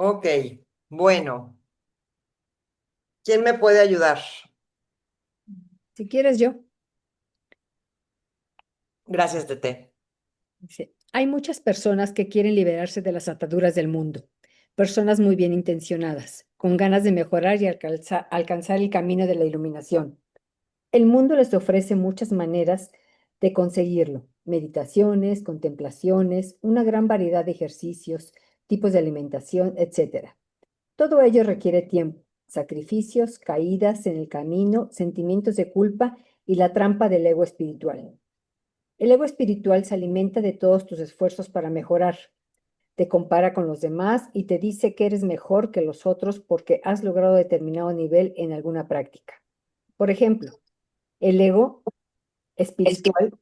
Ok, bueno, ¿quién me puede ayudar? Si quieres yo, Gracias, Tete. dice, hay muchas personas que quieren liberarse de las ataduras del mundo, personas muy bien intencionadas, con ganas de mejorar y alcanzar el camino de la iluminación. El mundo les ofrece muchas maneras de conseguirlo, meditaciones, contemplaciones, una gran variedad de ejercicios, tipos de alimentación, etcétera. Todo ello requiere tiempo, sacrificios, caídas en el camino, sentimientos de culpa y la trampa del ego espiritual. El ego espiritual se alimenta de todos tus esfuerzos para mejorar, te compara con los demás y te dice que eres mejor que los otros porque has logrado determinado nivel en alguna práctica. Por ejemplo, el ego espiritual,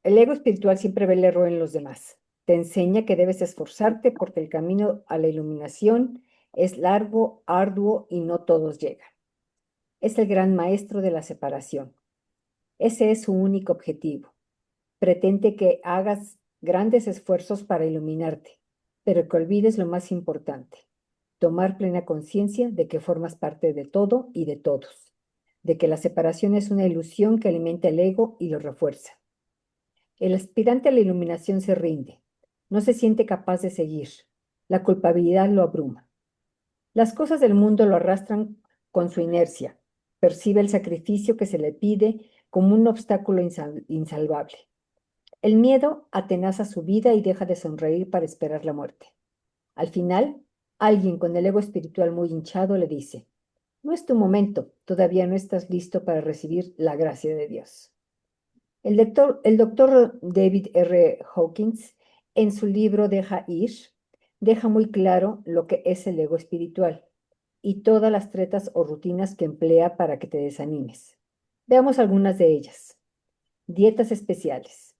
el ego espiritual siempre ve el error en los demás. Te enseña que debes esforzarte porque el camino a la iluminación es largo, arduo y no todos llegan. Es el gran maestro de la separación. Ese es su único objetivo. Pretende que hagas grandes esfuerzos para iluminarte, pero que olvides lo más importante, tomar plena conciencia de que formas parte de todo y de todos, de que la separación es una ilusión que alimenta el ego y lo refuerza. El aspirante a la iluminación se rinde, no se siente capaz de seguir, la culpabilidad lo abruma. Las cosas del mundo lo arrastran con su inercia, percibe el sacrificio que se le pide como un obstáculo insalvable. El miedo atenaza su vida y deja de sonreír para esperar la muerte. Al final, alguien con el ego espiritual muy hinchado le dice, no es tu momento, todavía no estás listo para recibir la gracia de Dios. El doctor David R. Hawkins, en su libro Deja ir, deja muy claro lo que es el ego espiritual y todas las tretas o rutinas que emplea para que te desanimes. Veamos algunas de ellas. Dietas especiales,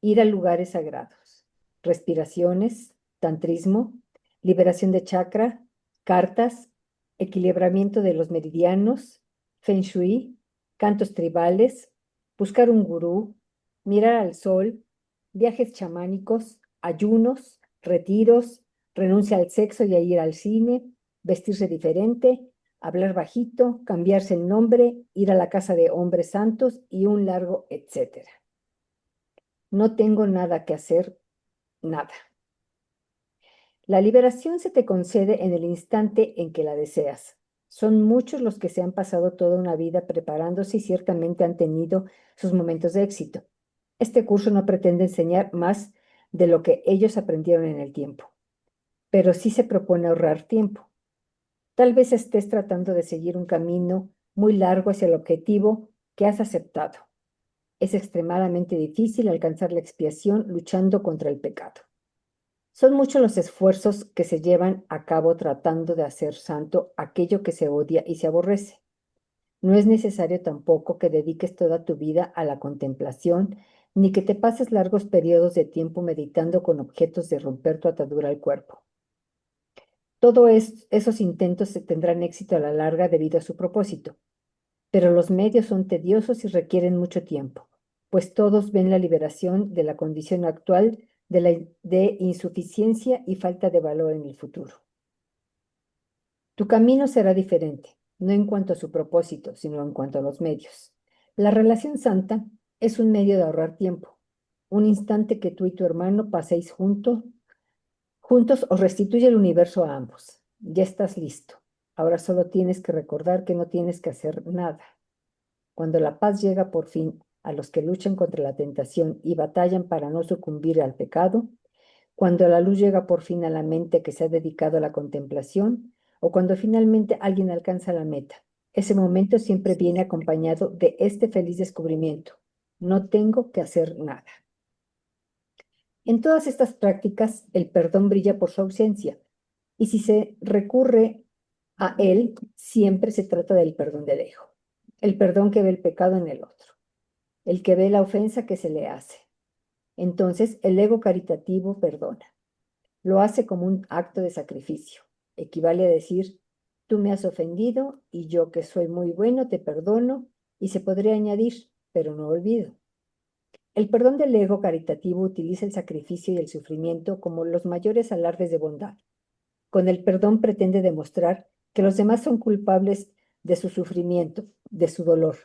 ir a lugares sagrados, respiraciones, tantrismo, liberación de chakra, cartas, equilibramiento de los meridianos, feng shui, cantos tribales, buscar un gurú, mirar al sol, viajes chamánicos, ayunos, retiros, renuncia al sexo y a ir al cine, vestirse diferente, hablar bajito, cambiarse el nombre, ir a la casa de hombres santos y un largo etcétera. No tengo nada que hacer, nada. La liberación se te concede en el instante en que la deseas. Son muchos los que se han pasado toda una vida preparándose y ciertamente han tenido sus momentos de éxito. Este curso no pretende enseñar más de lo que ellos aprendieron en el tiempo, pero sí se propone ahorrar tiempo. Tal vez estés tratando de seguir un camino muy largo hacia el objetivo que has aceptado. Es extremadamente difícil alcanzar la expiación luchando contra el pecado. Son muchos los esfuerzos que se llevan a cabo tratando de hacer santo aquello que se odia y se aborrece. No es necesario tampoco que dediques toda tu vida a la contemplación, ni que te pases largos periodos de tiempo meditando con objetos de romper tu atadura al cuerpo. Todos esos intentos se tendrán éxito a la larga debido a su propósito, pero los medios son tediosos y requieren mucho tiempo, pues todos ven la liberación de la condición actual de insuficiencia y falta de valor en el futuro. Tu camino será diferente, no en cuanto a su propósito, sino en cuanto a los medios. La relación santa es un medio de ahorrar tiempo, un instante que tú y tu hermano paséis juntos os restituye el universo a ambos. Ya estás listo. Ahora solo tienes que recordar que no tienes que hacer nada. Cuando la paz llega por fin a los que luchan contra la tentación y batallan para no sucumbir al pecado, cuando la luz llega por fin a la mente que se ha dedicado a la contemplación, o cuando finalmente alguien alcanza la meta, ese momento siempre viene acompañado de este feliz descubrimiento. No tengo que hacer nada. En todas estas prácticas, el perdón brilla por su ausencia, y si se recurre a él, siempre se trata del perdón del ego, el perdón que ve el pecado en el otro, el que ve la ofensa que se le hace. Entonces, el ego caritativo perdona. Lo hace como un acto de sacrificio. Equivale a decir, tú me has ofendido y yo que soy muy bueno te perdono, y se podría añadir, pero no olvido. El perdón del ego caritativo utiliza el sacrificio y el sufrimiento como los mayores alardes de bondad. Con el perdón pretende demostrar que los demás son culpables de su sufrimiento, de su dolor.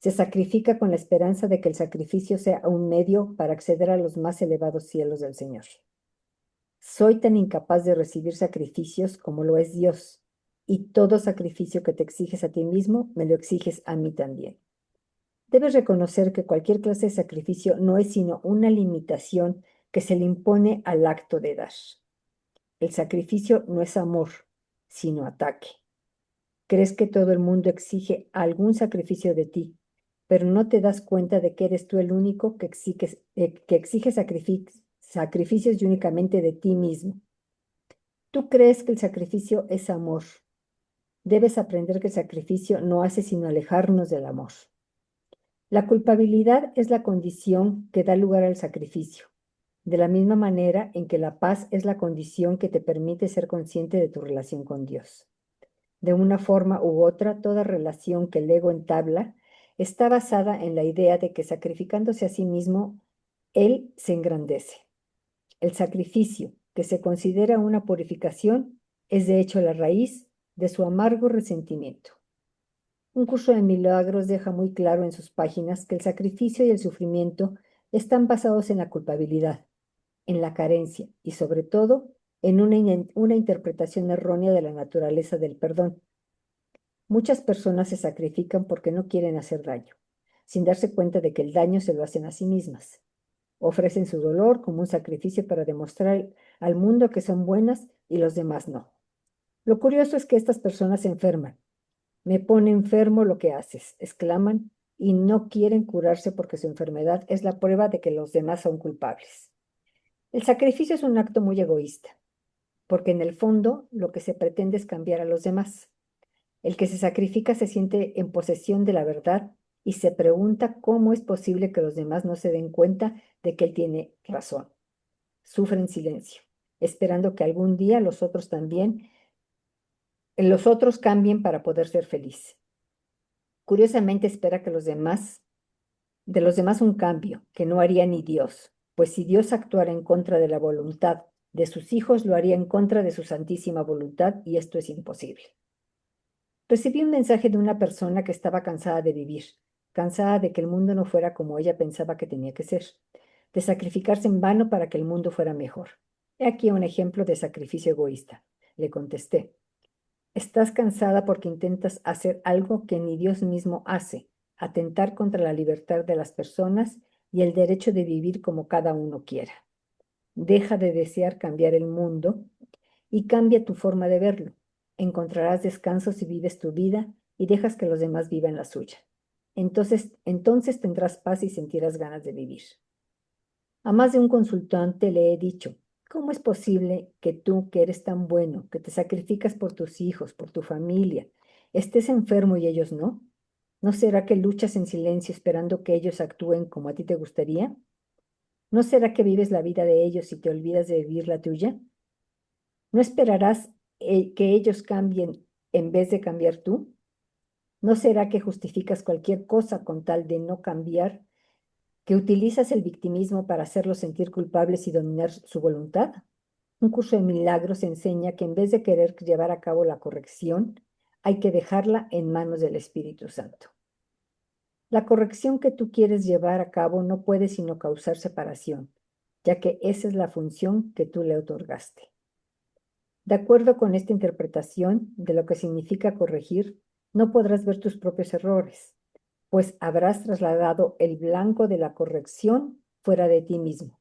Se sacrifica con la esperanza de que el sacrificio sea un medio para acceder a los más elevados cielos del Señor. Soy tan incapaz de recibir sacrificios como lo es Dios, y todo sacrificio que te exiges a ti mismo, me lo exiges a mí también. Debes reconocer que cualquier clase de sacrificio no es sino una limitación que se le impone al acto de dar. El sacrificio no es amor, sino ataque. Crees que todo el mundo exige algún sacrificio de ti, pero no te das cuenta de que eres tú el único que exige sacrificios y únicamente de ti mismo. Tú crees que el sacrificio es amor. Debes aprender que el sacrificio no hace sino alejarnos del amor. La culpabilidad es la condición que da lugar al sacrificio, de la misma manera en que la paz es la condición que te permite ser consciente de tu relación con Dios. De una forma u otra, toda relación que el ego entabla está basada en la idea de que sacrificándose a sí mismo, él se engrandece. El sacrificio, que se considera una purificación, es de hecho la raíz de su amargo resentimiento. Un curso de milagros deja muy claro en sus páginas que el sacrificio y el sufrimiento están basados en la culpabilidad, en la carencia y sobre todo en una interpretación errónea de la naturaleza del perdón. Muchas personas se sacrifican porque no quieren hacer daño, sin darse cuenta de que el daño se lo hacen a sí mismas. Ofrecen su dolor como un sacrificio para demostrar al mundo que son buenas y los demás no. Lo curioso es que estas personas se enferman. Me pone enfermo lo que haces, exclaman, y no quieren curarse porque su enfermedad es la prueba de que los demás son culpables. El sacrificio es un acto muy egoísta, porque en el fondo lo que se pretende es cambiar a los demás. El que se sacrifica se siente en posesión de la verdad y se pregunta cómo es posible que los demás no se den cuenta de que él tiene razón. Sufre en silencio, esperando que algún día los otros cambien para poder ser feliz. Curiosamente espera de los demás un cambio que no haría ni Dios, pues si Dios actuara en contra de la voluntad de sus hijos, lo haría en contra de su santísima voluntad y esto es imposible. Recibí un mensaje de una persona que estaba cansada de vivir, cansada de que el mundo no fuera como ella pensaba que tenía que ser, de sacrificarse en vano para que el mundo fuera mejor. He aquí un ejemplo de sacrificio egoísta. Le contesté, estás cansada porque intentas hacer algo que ni Dios mismo hace, atentar contra la libertad de las personas y el derecho de vivir como cada uno quiera. Deja de desear cambiar el mundo y cambia tu forma de verlo. Encontrarás descanso si vives tu vida y dejas que los demás vivan la suya. Entonces tendrás paz y sentirás ganas de vivir. A más de un consultante le he dicho, ¿cómo es posible que tú, que eres tan bueno, que te sacrificas por tus hijos, por tu familia, estés enfermo y ellos no? ¿No será que luchas en silencio esperando que ellos actúen como a ti te gustaría? ¿No será que vives la vida de ellos y te olvidas de vivir la tuya? ¿No esperarás que ellos cambien en vez de cambiar tú? ¿No será que justificas cualquier cosa con tal de no cambiar, que utilizas el victimismo para hacerlos sentir culpables y dominar su voluntad? Un curso de milagros enseña que en vez de querer llevar a cabo la corrección, hay que dejarla en manos del Espíritu Santo. La corrección que tú quieres llevar a cabo no puede sino causar separación, ya que esa es la función que tú le otorgaste. De acuerdo con esta interpretación de lo que significa corregir, no podrás ver tus propios errores, pues habrás trasladado el blanco de la corrección fuera de ti mismo,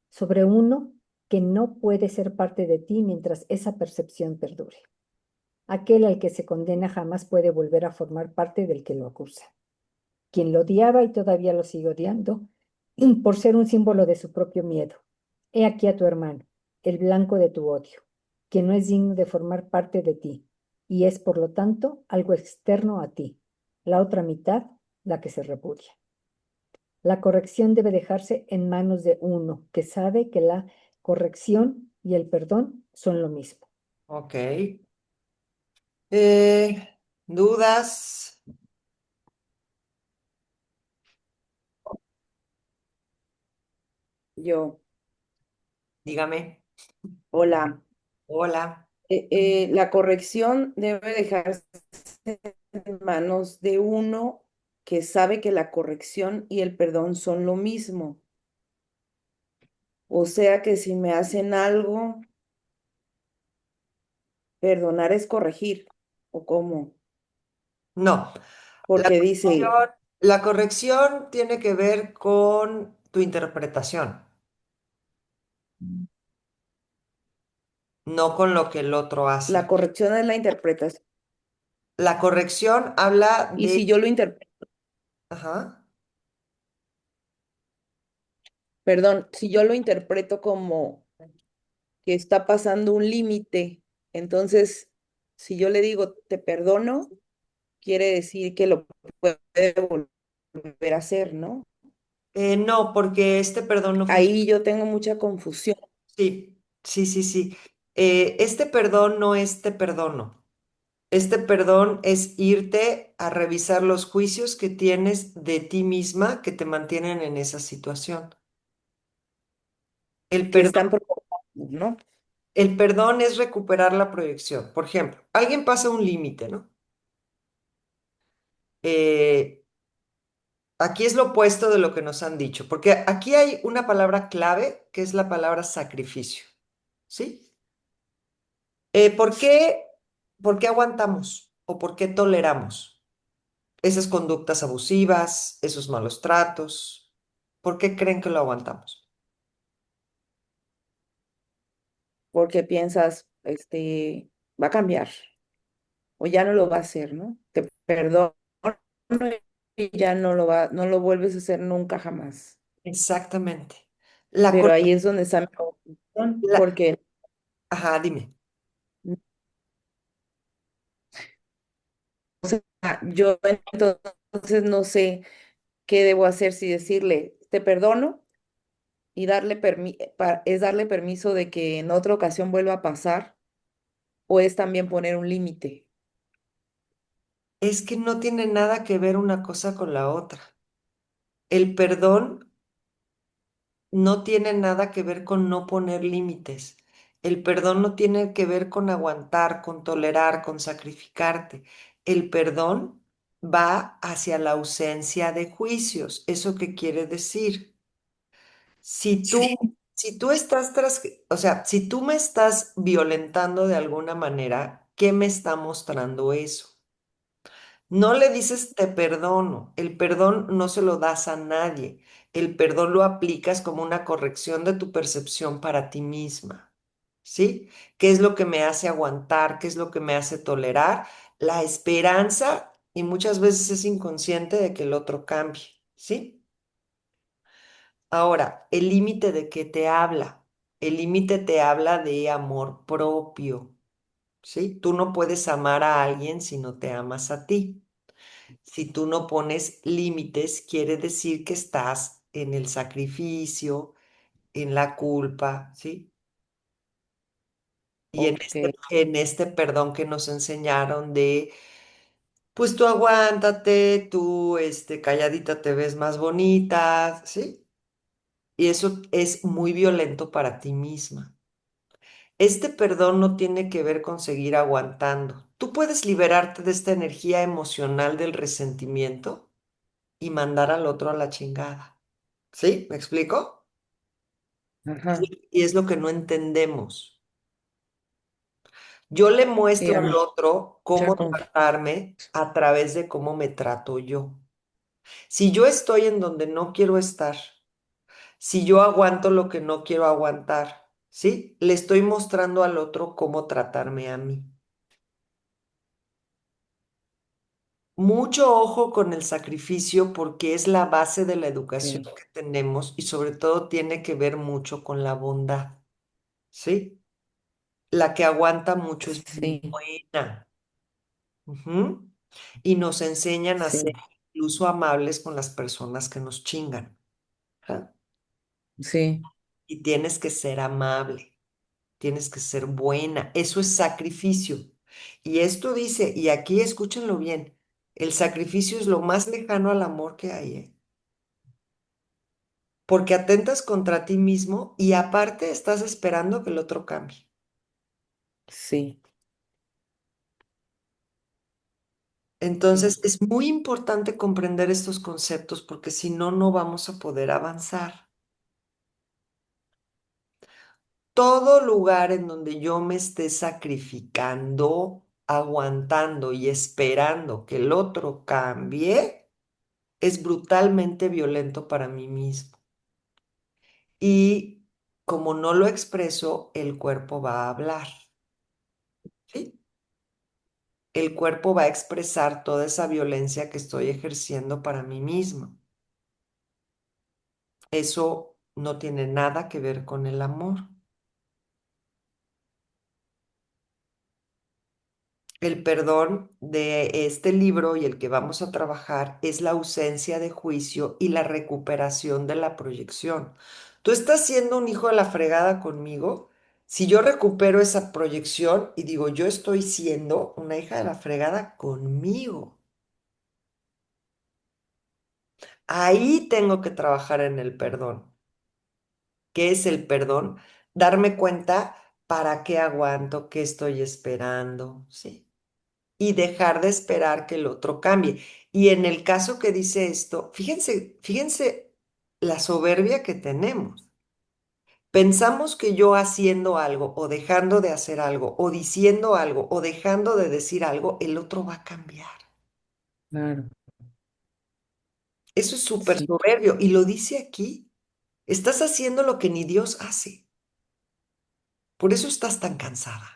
sobre uno que no puede ser parte de ti mientras esa percepción perdure. Aquel al que se condena jamás puede volver a formar parte del que lo acusa. Quien lo odiaba y todavía lo sigue odiando, por ser un símbolo de su propio miedo. He aquí a tu hermano, el blanco de tu odio, quien no es digno de formar parte de ti, y es, por lo tanto, algo externo a ti, la otra mitad, la que se repudia. La corrección debe dejarse en manos de uno que sabe que la corrección y el perdón son lo mismo. Ok. ¿Dudas? Yo, Dígame. hola. Hola. La corrección debe dejarse en manos de uno que sabe que la corrección y el perdón son lo mismo. O sea que si me hacen algo, perdonar es corregir. ¿O cómo? No, la Porque dice corrección, la corrección tiene que ver con tu interpretación, no con lo que el otro la hace. corrección es la interpretación. La corrección habla Y de... si yo lo interpreto, Ajá. perdón, si yo lo interpreto como que está pasando un límite, entonces, si yo le digo te perdono, quiere decir que lo puede volver a hacer, ¿no? No, porque este perdón no funciona. Ahí yo tengo mucha confusión, Sí, sí, sí, sí. Este perdón no es te perdono. Este perdón es irte a revisar los juicios que tienes de ti misma que te mantienen en esa situación. El que perdón, están provocando, ¿no? el perdón es recuperar la proyección. Por ejemplo, alguien pasa un límite, ¿no? Eh, Aquí es lo opuesto de lo que nos han dicho, porque aquí hay una palabra clave que es la palabra sacrificio, ¿sí? ¿Por qué, por qué aguantamos o por qué toleramos esas conductas abusivas, esos malos tratos? ¿Por qué creen que lo aguantamos? Porque piensas, va a cambiar o ya no lo va a hacer, ¿no? Te perdono y ya no lo vuelves a hacer nunca jamás. Exactamente. La, Pero cor- ahí es donde está mi confusión, la- porque ajá, dime. yo entonces no sé qué debo hacer, si decirle, te perdono y es darle permiso de que en otra ocasión vuelva a pasar, o es también poner un límite. Es que no tiene nada que ver una cosa con la otra. El perdón no tiene nada que ver con no poner límites. El perdón no tiene que ver con aguantar, con tolerar, con sacrificarte. El perdón va hacia la ausencia de juicios. ¿Eso qué quiere decir? Si Sí. tú, si tú estás o sea, si tú me estás violentando de alguna manera, ¿qué me está mostrando eso? No le dices te perdono. El perdón no se lo das a nadie. El perdón lo aplicas como una corrección de tu percepción para ti misma. ¿Sí? ¿Qué es lo que me hace aguantar? ¿Qué es lo que me hace tolerar? La esperanza, y muchas veces es inconsciente de que el otro cambie. ¿Sí? Ahora, ¿el límite de qué te habla? El límite te habla de amor propio. ¿Sí? Tú no puedes amar a alguien si no te amas a ti. Si tú no pones límites, quiere decir que estás en el sacrificio, en la culpa, ¿sí? Y Ok, en este perdón que nos enseñaron de, pues tú aguántate, tú, calladita te ves más bonita, ¿sí? Y eso es muy violento para ti misma. Este perdón no tiene que ver con seguir aguantando. Tú puedes liberarte de esta energía emocional del resentimiento y mandar al otro a la chingada. ¿Sí? ¿Me explico? ajá, Y es lo que no entendemos. Yo le sí, muestro hay al otro mucha cómo tratarme a través de cómo me trato yo. Si yo estoy en donde no quiero estar, si yo aguanto lo que no quiero aguantar, ¿sí? Le estoy mostrando al otro cómo tratarme a mí. Mucho ojo con el sacrificio porque es la base de la educación confusión. que tenemos y sobre todo tiene que ver mucho con la bondad, ¿sí? La que aguanta mucho es muy Sí, buena. Ujú. Y nos enseñan a ser sí, incluso amables con las personas que nos chingan. Ajá. sí, Y tienes que ser amable, tienes que ser buena. Eso es sacrificio. Y esto dice, y aquí escúchenlo bien, el sacrificio es lo más lejano al amor que hay, ¿eh? Porque atentas contra ti mismo y aparte estás esperando que el otro cambie. Sí, sí, Entonces, es muy importante comprender estos conceptos porque si no, no vamos a poder avanzar. Todo lugar en donde yo me esté sacrificando, aguantando y esperando que el otro cambie, es brutalmente violento para mí mismo. Y como no lo expreso, el cuerpo va a hablar, ¿sí? El cuerpo va a expresar toda esa violencia que estoy ejerciendo para mí mismo. Eso no tiene nada que ver con el amor. El perdón de este libro y el que vamos a trabajar es la ausencia de juicio y la recuperación de la proyección. Tú estás siendo un hijo de la fregada conmigo. Si yo recupero esa proyección y digo, yo estoy siendo una hija de la fregada conmigo, ahí tengo que trabajar en el perdón. ¿Qué es el perdón? Darme cuenta para qué aguanto, qué estoy esperando, ¿sí? Y dejar de esperar que el otro cambie. Y en el caso que dice esto, fíjense la soberbia que tenemos. Pensamos que yo haciendo algo o dejando de hacer algo o diciendo algo o dejando de decir algo, el otro va a cambiar. claro, Eso es súper sí, soberbio y lo dice aquí. Estás haciendo lo que ni Dios hace. Por eso estás tan cansada.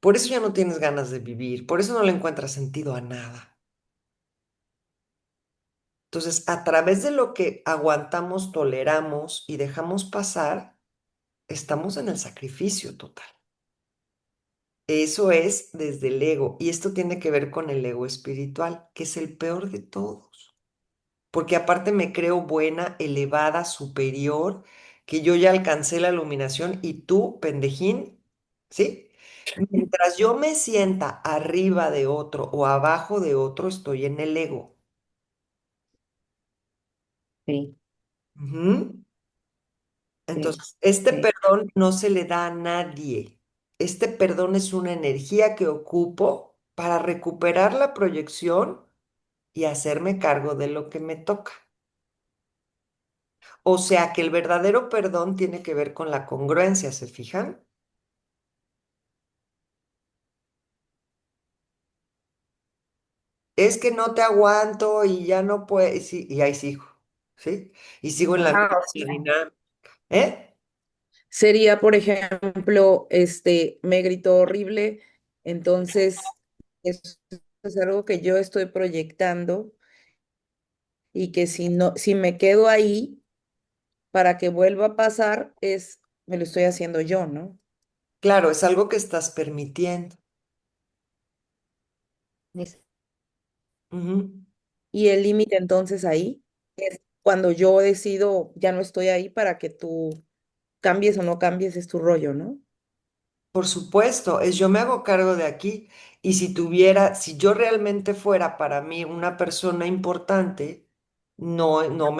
Por eso ya no tienes ganas de vivir. Por eso no le encuentras sentido a nada. Entonces, a través de lo que aguantamos, toleramos y dejamos pasar, estamos en el sacrificio total. Eso es desde el ego. Y esto tiene que ver con el ego espiritual, que es el peor de todos. Porque aparte me creo buena, elevada, superior, que yo ya alcancé la iluminación y tú, pendejín, ¿sí? Mientras yo me sienta arriba de otro o abajo de otro, estoy en el ego. sí, Ujú. sí, Entonces, este sí, perdón no se le da a nadie. Este perdón es una energía que ocupo para recuperar la proyección y hacerme cargo de lo que me toca. O sea que el verdadero perdón tiene que ver con la congruencia, ¿se fijan? Es que no te aguanto y ya no puedo, y ahí sigo, ¿sí? Y sigo en la ajá, misma o sea, dinámica, ¿eh? sería, por ejemplo, me gritó horrible, entonces eso es algo que yo estoy proyectando y que si no, si me quedo ahí para que vuelva a pasar, me lo estoy haciendo yo, ¿no? Claro, es algo que estás permitiendo. Es- Ujú. Y el límite entonces ahí es cuando yo decido, ya no estoy ahí para que tú cambies o no cambies, es tu rollo, ¿no? Por supuesto, es yo me hago cargo de aquí y si tuviera, si yo realmente fuera para mí una persona importante, no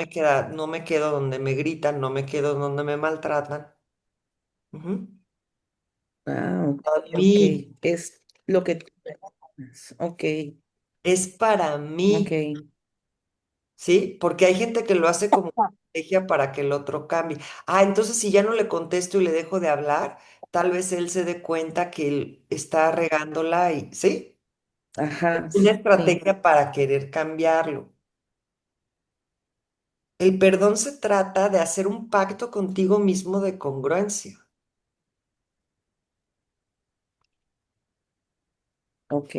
me quedo donde me gritan, no me quedo donde me maltratan. Ujú. Ah, ok, A ok. mí, Es lo que tú haces. Ok, es para ok. mí, ¿sí? Porque hay gente que lo hace como estrategia para que el otro cambie. Ah, entonces si ya no le contesto y le dejo de hablar, tal vez él se dé cuenta que él está regándola y, ¿sí? Ajá, Una sí, estrategia para querer cambiarlo. El perdón se trata de hacer un pacto contigo mismo de congruencia. ok,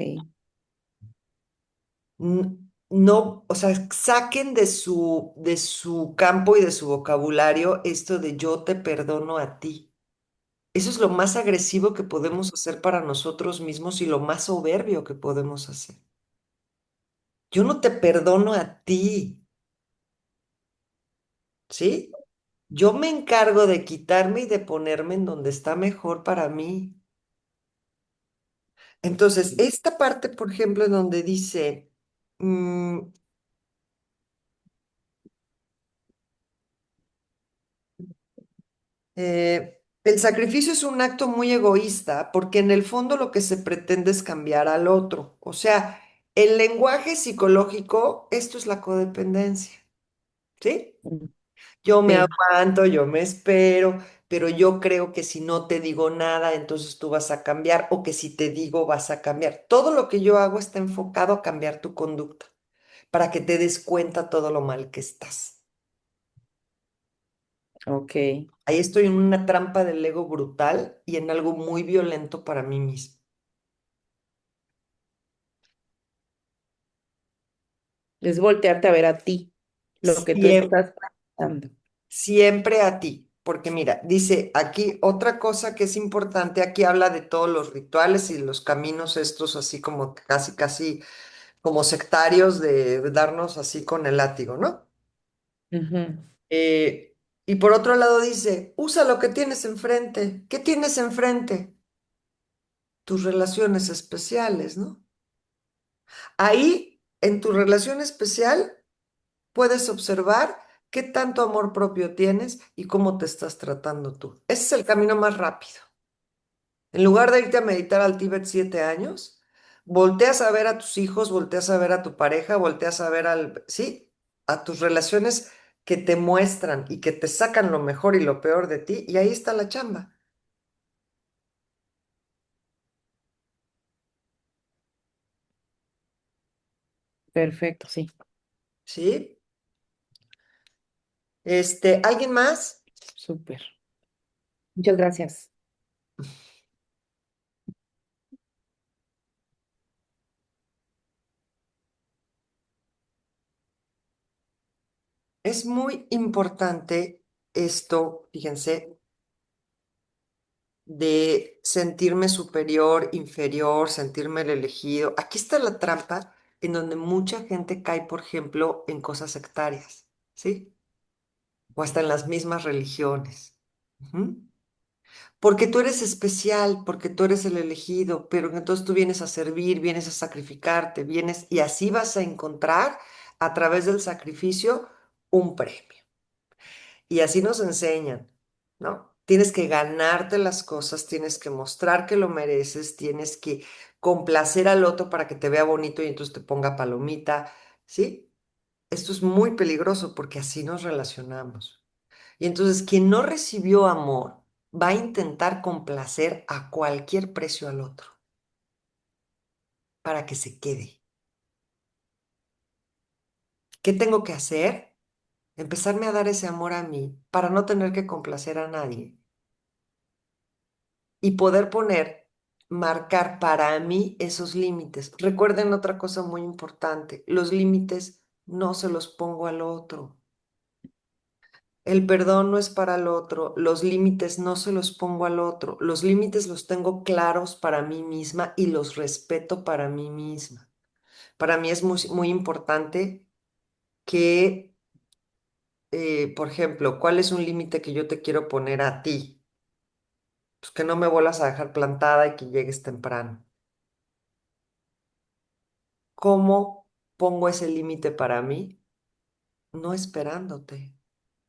No, o sea, saquen de su campo y de su vocabulario esto de yo te perdono a ti. Eso es lo más agresivo que podemos hacer para nosotros mismos y lo más soberbio que podemos hacer. Yo no te perdono a ti, ¿sí? Yo me encargo de quitarme y de ponerme en donde está mejor para mí. Entonces, esta parte, por ejemplo, en donde dice, mm, eh, El sacrificio es un acto muy egoísta porque en el fondo lo que se pretende es cambiar al otro. O sea, el lenguaje psicológico, esto es la codependencia, ¿sí? Mm, Yo me sí, aguanto, yo me espero, pero yo creo que si no te digo nada, entonces tú vas a cambiar o que si te digo vas a cambiar. Todo lo que yo hago está enfocado a cambiar tu conducta para que te des cuenta todo lo mal que estás. ok. Ahí estoy en una trampa del ego brutal y en algo muy violento para mí mismo. Es voltearte a ver a ti, lo que tú Siempre, estás pensando. siempre a ti, porque mira, dice aquí otra cosa que es importante, aquí habla de todos los rituales y los caminos estos así como casi, casi como sectarios de darnos así con el látigo, ¿no? Ujú. Eh, y por otro lado dice, usa lo que tienes enfrente. ¿Qué tienes enfrente? Tus relaciones especiales, ¿no? Ahí, en tu relación especial, puedes observar qué tanto amor propio tienes y cómo te estás tratando tú. Ese es el camino más rápido. En lugar de irte a meditar al Tíbet 7 años, volteas a ver a tus hijos, volteas a ver a tu pareja, volteas a ver sí, a tus relaciones que te muestran y que te sacan lo mejor y lo peor de ti, y ahí está la chamba, Perfecto, sí, ¿sí? ¿Alguien más? súper. Muchas gracias. Es muy importante esto, fíjense, de sentirme superior, inferior, sentirme el elegido. Aquí está la trampa en donde mucha gente cae, por ejemplo, en cosas sectarias, ¿sí? O hasta en las mismas religiones. Ujú. Porque tú eres especial, porque tú eres el elegido, pero entonces tú vienes a servir, vienes a sacrificarte, vienes y así vas a encontrar a través del sacrificio un premio. Y así nos enseñan, ¿no? Tienes que ganarte las cosas, tienes que mostrar que lo mereces, tienes que complacer al otro para que te vea bonito y entonces te ponga palomita, ¿sí? Esto es muy peligroso porque así nos relacionamos. Y entonces quien no recibió amor va a intentar complacer a cualquier precio al otro para que se quede. ¿Qué tengo que hacer? Empezarme a dar ese amor a mí para no tener que complacer a nadie y poder poner, marcar para mí esos límites. Recuerden otra cosa muy importante, los límites no se los pongo al otro. El perdón no es para el otro, los límites no se los pongo al otro, los límites los tengo claros para mí misma y los respeto para mí misma. Para mí es muy, muy importante que, por ejemplo, ¿cuál es un límite que yo te quiero poner a ti? Pues que no me vuelvas a dejar plantada y que llegues temprano. ¿Cómo pongo ese límite para mí? No esperándote.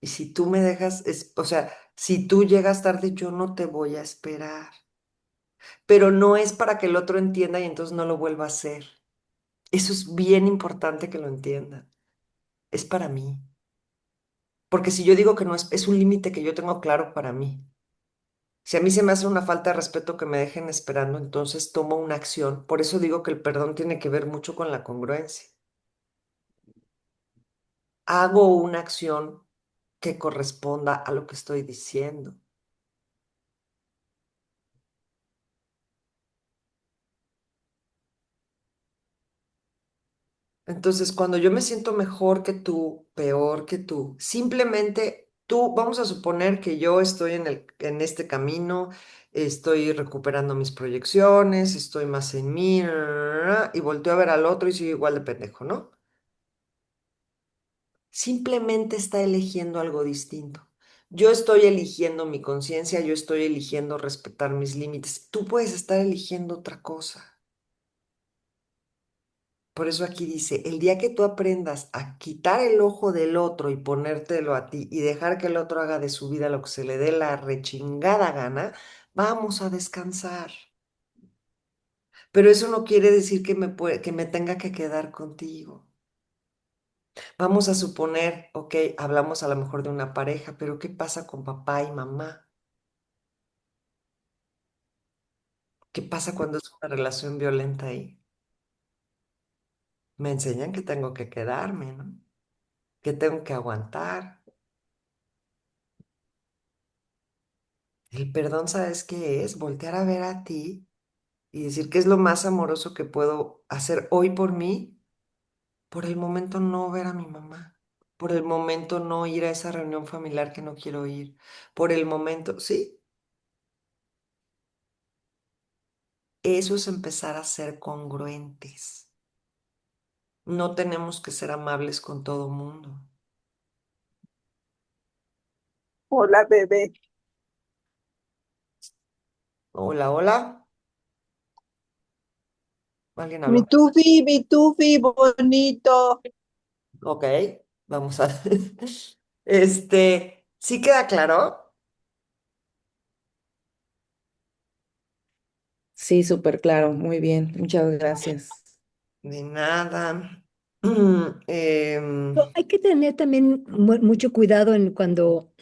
Y si tú me dejas, o sea, si tú llegas tarde, yo no te voy a esperar. Pero no es para que el otro entienda y entonces no lo vuelva a hacer. Eso es bien importante que lo entiendan. Es para mí. Porque si yo digo que no es un límite que yo tengo claro para mí. Si a mí se me hace una falta de respeto que me dejen esperando, entonces tomo una acción. Por eso digo que el perdón tiene que ver mucho con la congruencia. Hago una acción que corresponda a lo que estoy diciendo. Entonces, cuando yo me siento mejor que tú, peor que tú, simplemente tú, vamos a suponer que yo estoy en este camino, estoy recuperando mis proyecciones, estoy más en mí, y volteo a ver al otro y sigo igual de pendejo, ¿no? Simplemente está eligiendo algo distinto. Yo estoy eligiendo mi conciencia, yo estoy eligiendo respetar mis límites. Tú puedes estar eligiendo otra cosa. Por eso aquí dice, el día que tú aprendas a quitar el ojo del otro y ponértelo a ti y dejar que el otro haga de su vida lo que se le dé la rechingada gana, vamos a descansar. Pero eso no quiere decir que me tenga que quedar contigo. Vamos a suponer, ok, hablamos a lo mejor de una pareja, pero ¿qué pasa con papá y mamá? ¿Qué pasa cuando es una relación violenta ahí? Me enseñan que tengo que quedarme, ¿no? Que tengo que aguantar. El perdón, ¿sabes qué es? Voltear a ver a ti y decir que es lo más amoroso que puedo hacer hoy por mí, por el momento no ver a mi mamá, por el momento no ir a esa reunión familiar que no quiero ir, por el momento, sí, eso es empezar a ser congruentes. No tenemos que ser amables con todo mundo. Hola, bebé. Hola, hola. ¿Alguien Mi habló? tufi, bonito. Ok, vamos a... ¿Sí queda claro? Sí, súper claro, muy bien, muchas gracias. De nada. Hay que tener también mucho cuidado en cuando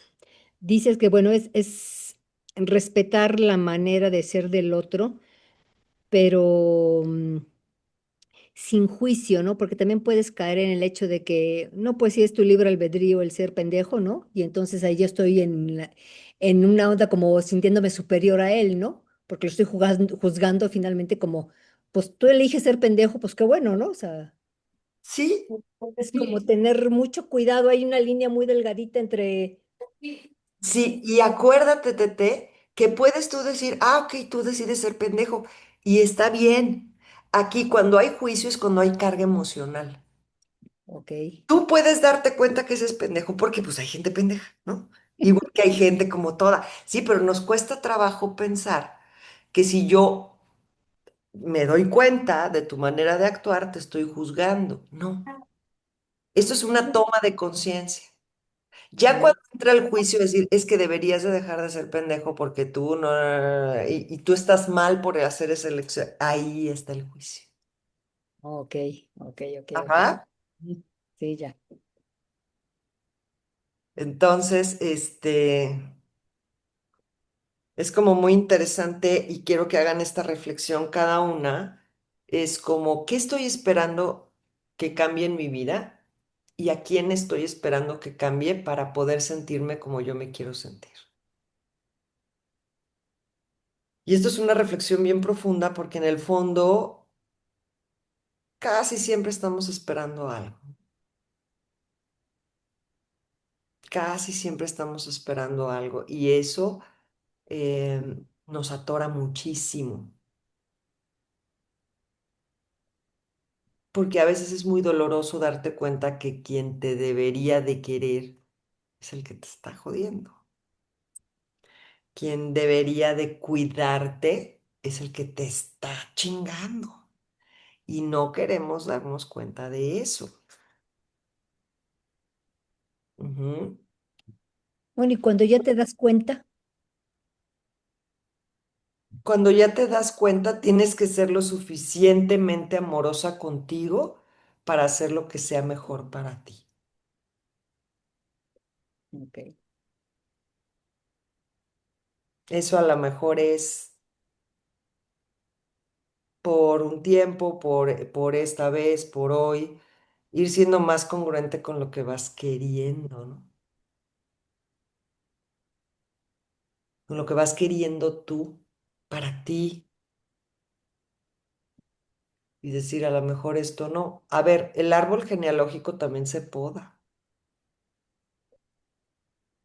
dices que, bueno, es respetar la manera de ser del otro, pero sin juicio, ¿no? Porque también puedes caer en el hecho de que, no, pues si es tu libre albedrío el ser pendejo, ¿no? Y entonces ahí yo estoy en una onda como sintiéndome superior a él, ¿no? Porque lo estoy juzgando finalmente como, pues tú eliges ser pendejo, pues qué bueno, ¿no? O sea, Sí, es como tener mucho cuidado, hay una línea muy delgadita entre, sí, y acuérdate, Tete, que puedes tú decir, ok, tú decides ser pendejo, y está bien. Aquí, cuando hay juicio, es cuando hay carga emocional. ok, Tú puedes darte cuenta que ese es pendejo, porque pues hay gente pendeja, ¿no? Igual que hay gente como toda. Sí, pero nos cuesta trabajo pensar que si yo me doy cuenta de tu manera de actuar, te estoy juzgando. No, esto es una toma de conciencia. Ya mm, cuando entra el juicio, decir, es que deberías de dejar de ser pendejo porque tú no, y tú estás mal por hacer esa elección, ahí está el juicio. ok, ok, ok, ok. Ajá. Sí, ya. Entonces, es como muy interesante y quiero que hagan esta reflexión cada una. Es como, ¿qué estoy esperando que cambie en mi vida? ¿Y a quién estoy esperando que cambie para poder sentirme como yo me quiero sentir? Y esto es una reflexión bien profunda porque en el fondo casi siempre estamos esperando algo. Casi siempre estamos esperando algo. Y eso nos atora muchísimo. Porque a veces es muy doloroso darte cuenta que quien te debería de querer es el que te está jodiendo. Quien debería de cuidarte es el que te está chingando. Y no queremos darnos cuenta de eso. Ujú. Bueno, y cuando ya te das cuenta, Cuando ya te das cuenta, tienes que ser lo suficientemente amorosa contigo para hacer lo que sea mejor para ti. ok. Eso a lo mejor es por un tiempo, por esta vez, por hoy, ir siendo más congruente con lo que vas queriendo, ¿no? Con lo que vas queriendo tú, para ti, y decir a lo mejor esto no. A ver, el árbol genealógico también se poda.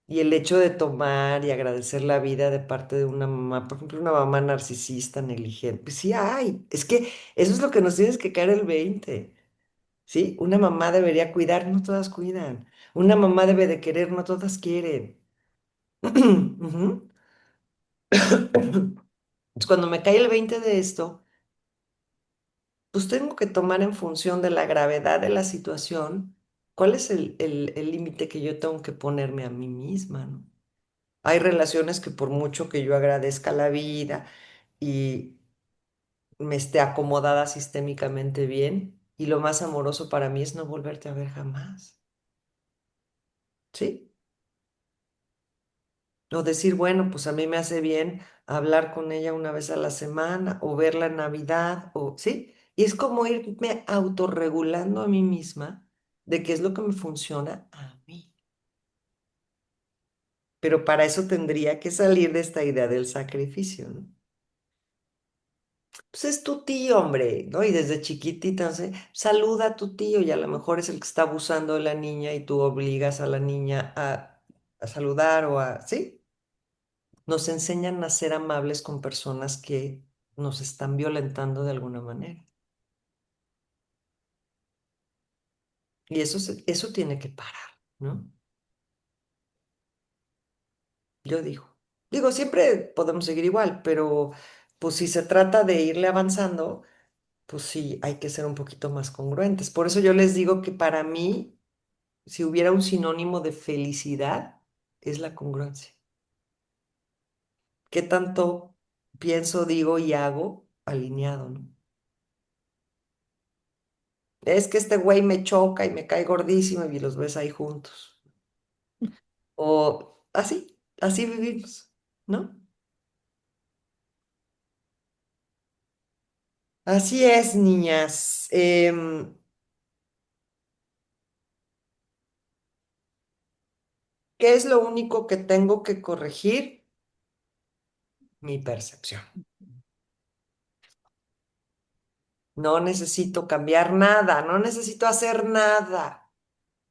Y el hecho de tomar y agradecer la vida de parte de una mamá, por ejemplo, una mamá narcisista, negligente, pues sí hay. Es que eso es lo que nos tienes que caer el 20, ¿sí? Una mamá debería cuidar, no todas cuidan. Una mamá debe de querer, no todas quieren. Ujú. Entonces, cuando me cae el 20 de esto, pues tengo que tomar en función de la gravedad de la situación, cuál es el límite que yo tengo que ponerme a mí misma, ¿no? Hay relaciones que por mucho que yo agradezca la vida y me esté acomodada sistémicamente bien, y lo más amoroso para mí es no volverte a ver jamás, ¿sí? O decir, bueno, pues a mí me hace bien hablar con ella una vez a la semana o verla en Navidad, o sí. Y es como irme autorregulando a mí misma de qué es lo que me funciona a mí. Pero para eso tendría que salir de esta idea del sacrificio, ¿no? Pues es tu tío, hombre, ¿no? Y desde chiquitita, ¿sí? Saluda a tu tío y a lo mejor es el que está abusando de la niña y tú obligas a la niña a saludar o a, ¿sí? Nos enseñan a ser amables con personas que nos están violentando de alguna manera. Y eso tiene que parar, ¿no? Yo digo. Digo, siempre podemos seguir igual, pero pues si se trata de irle avanzando, pues sí, hay que ser un poquito más congruentes. Por eso yo les digo que para mí, si hubiera un sinónimo de felicidad, es la congruencia. ¿Qué tanto pienso, digo y hago alineado, ¿no? Es que este güey me choca y me cae gordísimo y los ves ahí juntos. O así vivimos, ¿no? Así es, niñas. ¿Qué es lo único que tengo que corregir? Mi percepción. No necesito cambiar nada, no necesito hacer nada.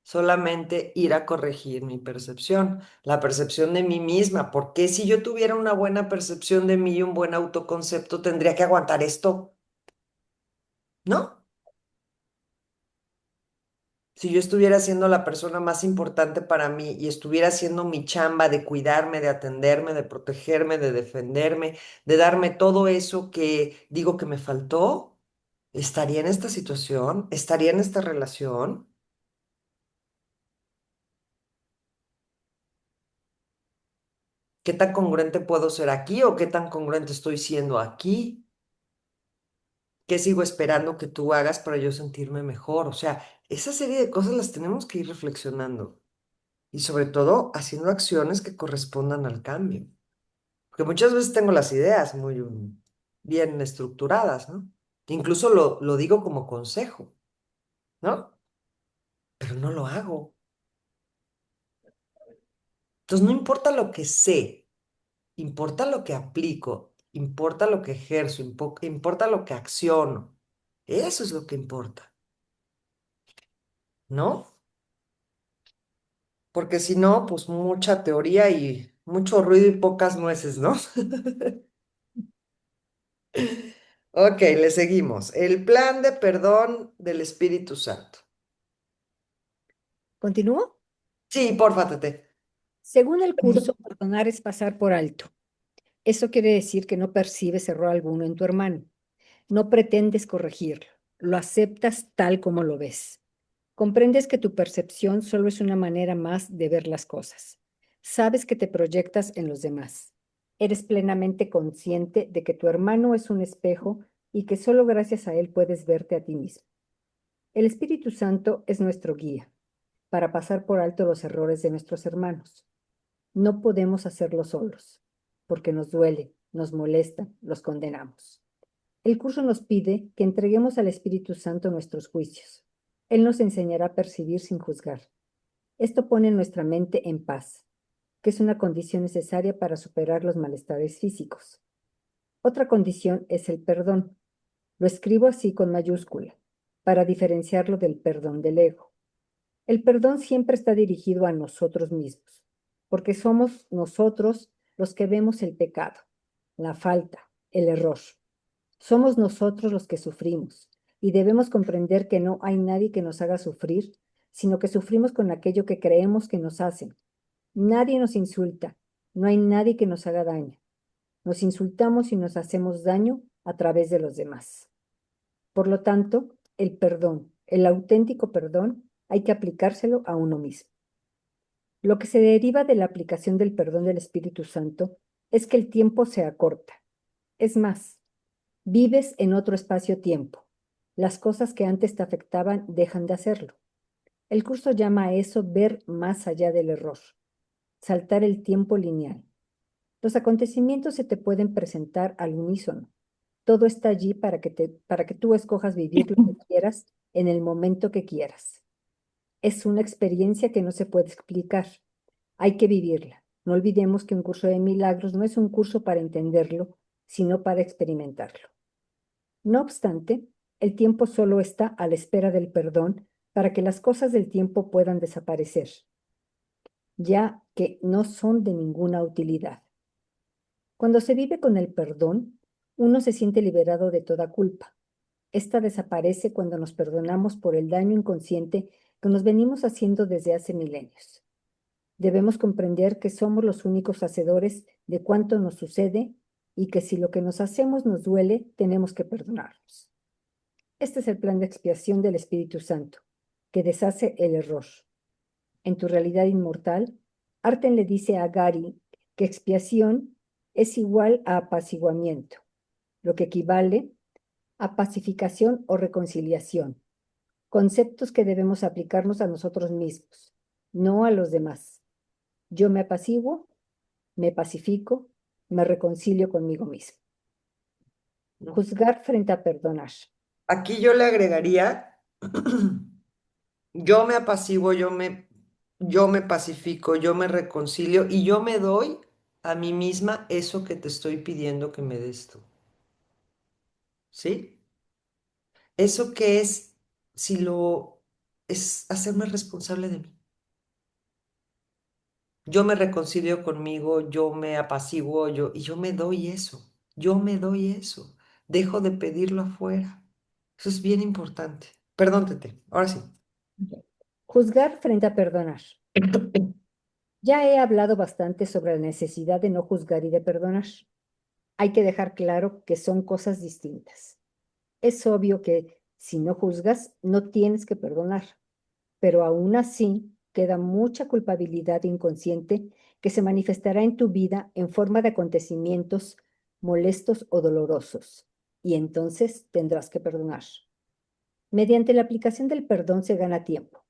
Solamente ir a corregir mi percepción, la percepción de mí misma. ¿Por qué si yo tuviera una buena percepción de mí y un buen autoconcepto tendría que aguantar esto? ¿No? Si yo estuviera siendo la persona más importante para mí y estuviera haciendo mi chamba de cuidarme, de atenderme, de protegerme, de defenderme, de darme todo eso que digo que me faltó, ¿estaría en esta situación? ¿Estaría en esta relación? ¿Qué tan congruente puedo ser aquí o qué tan congruente estoy siendo aquí? ¿Qué sigo esperando que tú hagas para yo sentirme mejor? O sea, esa serie de cosas las tenemos que ir reflexionando y sobre todo haciendo acciones que correspondan al cambio. Porque muchas veces tengo las ideas muy bien estructuradas, ¿no? Incluso lo digo como consejo, ¿no? Pero no lo hago. Entonces no importa lo que sé, importa lo que aplico, importa lo que ejerzo, importa lo que acciono. Eso es lo que importa, ¿no? Porque si no, pues mucha teoría y mucho ruido y pocas nueces, ¿no? Ok, le seguimos. El plan de perdón del Espíritu Santo. ¿Continúo? Sí, porfa, Tete. Según el curso, perdonar es pasar por alto. Eso quiere decir que no percibes error alguno en tu hermano. No pretendes corregirlo. Lo aceptas tal como lo ves. Comprendes que tu percepción solo es una manera más de ver las cosas. Sabes que te proyectas en los demás. Eres plenamente consciente de que tu hermano es un espejo y que solo gracias a él puedes verte a ti mismo. El Espíritu Santo es nuestro guía para pasar por alto los errores de nuestros hermanos. No podemos hacerlo solos, porque nos duele, nos molesta, los condenamos. El curso nos pide que entreguemos al Espíritu Santo nuestros juicios. Él nos enseñará a percibir sin juzgar. Esto pone nuestra mente en paz, que es una condición necesaria para superar los malestares físicos. Otra condición es el perdón. Lo escribo así con mayúscula, para diferenciarlo del perdón del ego. El perdón siempre está dirigido a nosotros mismos, porque somos nosotros los que vemos el pecado, la falta, el error. Somos nosotros los que sufrimos y debemos comprender que no hay nadie que nos haga sufrir, sino que sufrimos con aquello que creemos que nos hacen. Nadie nos insulta, no hay nadie que nos haga daño. Nos insultamos y nos hacemos daño a través de los demás. Por lo tanto, el perdón, el auténtico perdón, hay que aplicárselo a uno mismo. Lo que se deriva de la aplicación del perdón del Espíritu Santo es que el tiempo se acorta. Es más, vives en otro espacio-tiempo. Las cosas que antes te afectaban dejan de hacerlo. El curso llama a eso ver más allá del error, saltar el tiempo lineal. Los acontecimientos se te pueden presentar al unísono. Todo está allí para que tú escojas vivir lo que quieras en el momento que quieras. Es una experiencia que no se puede explicar. Hay que vivirla. No olvidemos que un curso de milagros no es un curso para entenderlo, sino para experimentarlo. No obstante, el tiempo solo está a la espera del perdón para que las cosas del tiempo puedan desaparecer, ya que no son de ninguna utilidad. Cuando se vive con el perdón, uno se siente liberado de toda culpa. Esta desaparece cuando nos perdonamos por el daño inconsciente que nos venimos haciendo desde hace milenios. Debemos comprender que somos los únicos hacedores de cuanto nos sucede y que si lo que nos hacemos nos duele, tenemos que perdonarnos. Este es el plan de expiación del Espíritu Santo, que deshace el error. En tu realidad inmortal, Arten le dice a Gary que expiación es igual a apaciguamiento, lo que equivale a pacificación o reconciliación, conceptos que debemos aplicarnos a nosotros mismos, no a los demás. Yo me apaciguo, me pacifico, me reconcilio conmigo mismo. Juzgar frente a perdonar. Aquí yo le agregaría, yo me apaciguo, yo me pacifico, yo me reconcilio y yo me doy a mí misma eso que te estoy pidiendo que me des tú. ¿Sí? Eso que es, si lo, es hacerme responsable de mí. Yo me reconcilio conmigo, yo me apaciguo, y yo me doy eso. Yo me doy eso. Dejo de pedirlo afuera. Eso es bien importante. Perdón, Tete. Ahora sí. Juzgar frente a perdonar. Ya he hablado bastante sobre la necesidad de no juzgar y de perdonar. Hay que dejar claro que son cosas distintas. Es obvio que si no juzgas, no tienes que perdonar, pero aún así queda mucha culpabilidad inconsciente que se manifestará en tu vida en forma de acontecimientos molestos o dolorosos, y entonces tendrás que perdonar. Mediante la aplicación del perdón se gana tiempo,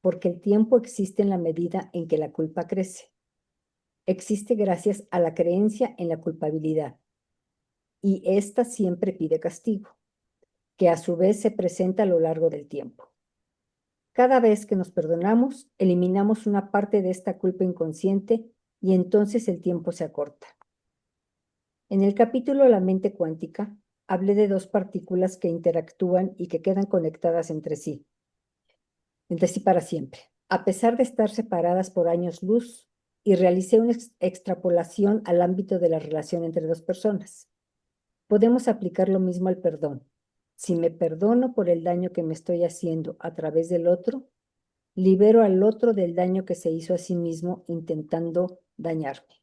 porque el tiempo existe en la medida en que la culpa crece. Existe gracias a la creencia en la culpabilidad, y ésta siempre pide castigo, que a su vez se presenta a lo largo del tiempo. Cada vez que nos perdonamos, eliminamos una parte de esta culpa inconsciente y entonces el tiempo se acorta. En el capítulo La mente cuántica, hablé de dos partículas que interactúan y que quedan conectadas entre sí para siempre, a pesar de estar separadas por años luz, y realicé una extrapolación al ámbito de la relación entre dos personas. Podemos aplicar lo mismo al perdón. Si me perdono por el daño que me estoy haciendo a través del otro, libero al otro del daño que se hizo a sí mismo intentando dañarme.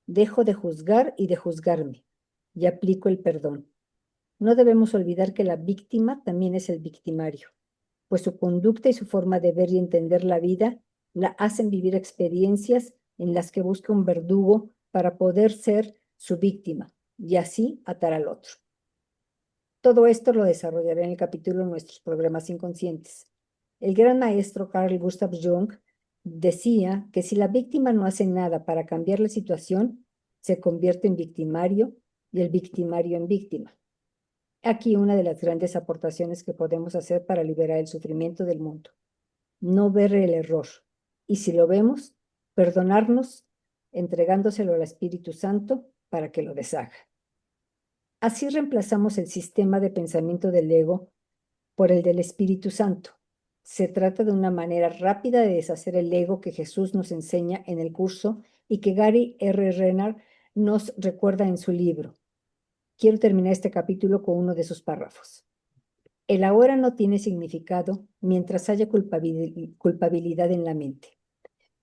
Dejo de juzgar y de juzgarme y aplico el perdón. No debemos olvidar que la víctima también es el victimario, pues su conducta y su forma de ver y entender la vida la hacen vivir experiencias en las que busca un verdugo para poder ser su víctima y así atar al otro. Todo esto lo desarrollaré en el capítulo de nuestros programas inconscientes. El gran maestro Carl Gustav Jung decía que si la víctima no hace nada para cambiar la situación, se convierte en victimario y el victimario en víctima. Aquí una de las grandes aportaciones que podemos hacer para liberar el sufrimiento del mundo. No ver el error. Y si lo vemos, perdonarnos entregándoselo al Espíritu Santo para que lo deshaga. Así reemplazamos el sistema de pensamiento del ego por el del Espíritu Santo. Se trata de una manera rápida de deshacer el ego que Jesús nos enseña en el curso y que Gary R. Renard nos recuerda en su libro. Quiero terminar este capítulo con uno de sus párrafos. El ahora no tiene significado mientras haya culpabilidad en la mente.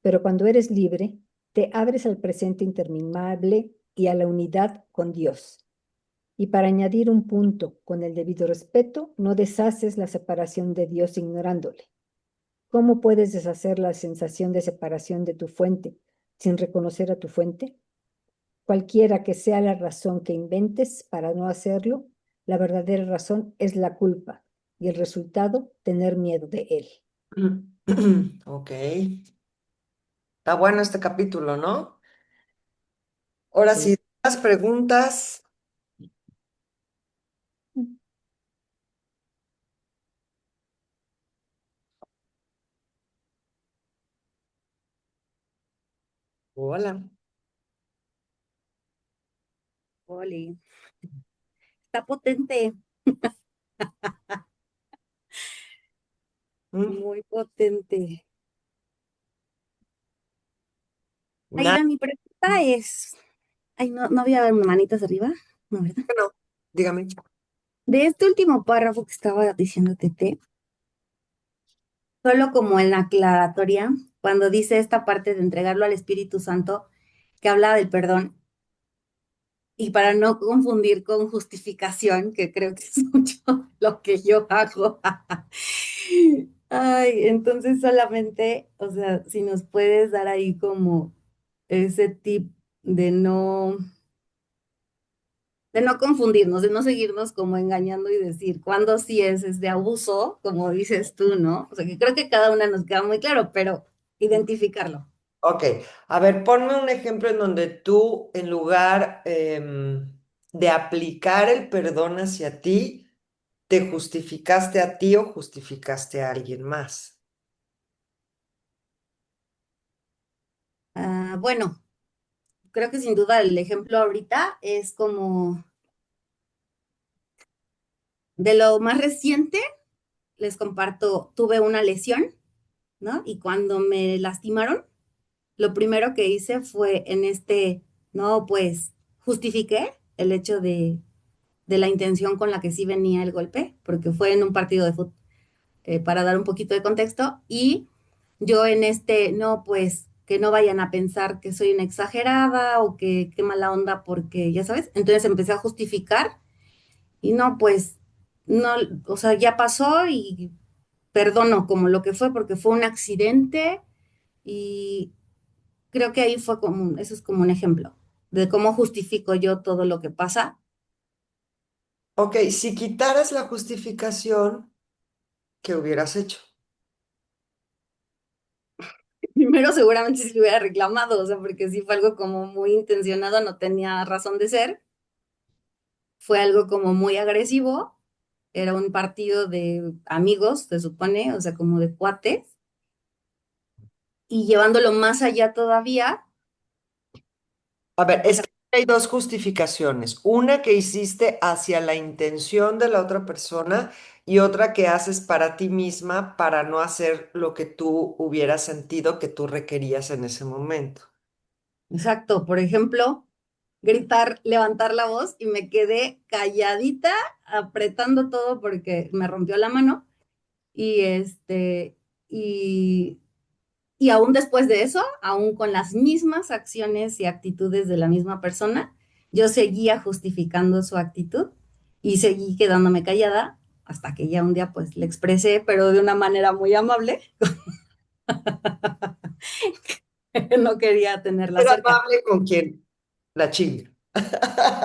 Pero cuando eres libre, te abres al presente interminable y a la unidad con Dios. Y para añadir un punto, con el debido respeto, no deshaces la separación de Dios ignorándole. ¿Cómo puedes deshacer la sensación de separación de tu fuente sin reconocer a tu fuente? Cualquiera que sea la razón que inventes para no hacerlo, la verdadera razón es la culpa y el resultado, tener miedo de él. Ok. Está bueno este capítulo, ¿no? Ahora Sí. sí, las preguntas. Hola. Oli, está potente, Mm, muy potente. Nada, Aira, mi pregunta es, ay, no había manitas arriba, ¿no, verdad? no, dígame. De este último párrafo que estaba diciendo Tete, solo como en la aclaratoria, cuando dice esta parte de entregarlo al Espíritu Santo, que habla del perdón, y para no confundir con justificación, que creo que es mucho lo que yo hago. Ay, entonces solamente, o sea, si nos puedes dar ahí como ese tip de no, de no confundirnos, de no seguirnos como engañando y decir cuándo sí es de abuso, como dices tú, ¿no? O sea, que creo que cada una nos queda muy claro, pero identificarlo. Ok, a ver, ponme un ejemplo en donde tú, en lugar de aplicar el perdón hacia ti, te justificaste a ti o justificaste a alguien más. Ah, bueno, creo que sin duda el ejemplo ahorita es como de lo más reciente, les comparto, tuve una lesión, ¿no? Y cuando me lastimaron, lo primero que hice fue en no, pues justifiqué el hecho de la intención con la que sí venía el golpe, porque fue en un partido de fútbol, para dar un poquito de contexto, y yo en no, pues que no vayan a pensar que soy una exagerada o que qué mala onda, porque ya sabes, entonces empecé a justificar y no, pues no, o sea, ya pasó y perdono como lo que fue, porque fue un accidente y creo que ahí fue eso es como un ejemplo de cómo justifico yo todo lo que pasa. Ok, si quitaras la justificación, ¿qué hubieras hecho? Primero seguramente sí lo hubiera reclamado, o sea, porque sí fue algo como muy intencionado, no tenía razón de ser, fue algo como muy agresivo, era un partido de amigos, se supone, o sea, como de cuates, y llevándolo más allá todavía, A ver, o es sea, que hay dos justificaciones. Una que hiciste hacia la intención de la otra persona y otra que haces para ti misma para no hacer lo que tú hubieras sentido que tú requerías en ese momento. exacto, por ejemplo, gritar, levantar la voz y me quedé calladita, apretando todo porque me rompió la mano y y, y aún después de eso, aún con las mismas acciones y actitudes de la misma persona, yo seguía justificando su actitud y seguí quedándome callada hasta que ya un día pues le expresé, pero de una manera muy amable, no quería tenerla Ser cerca. amable con quien la chinga.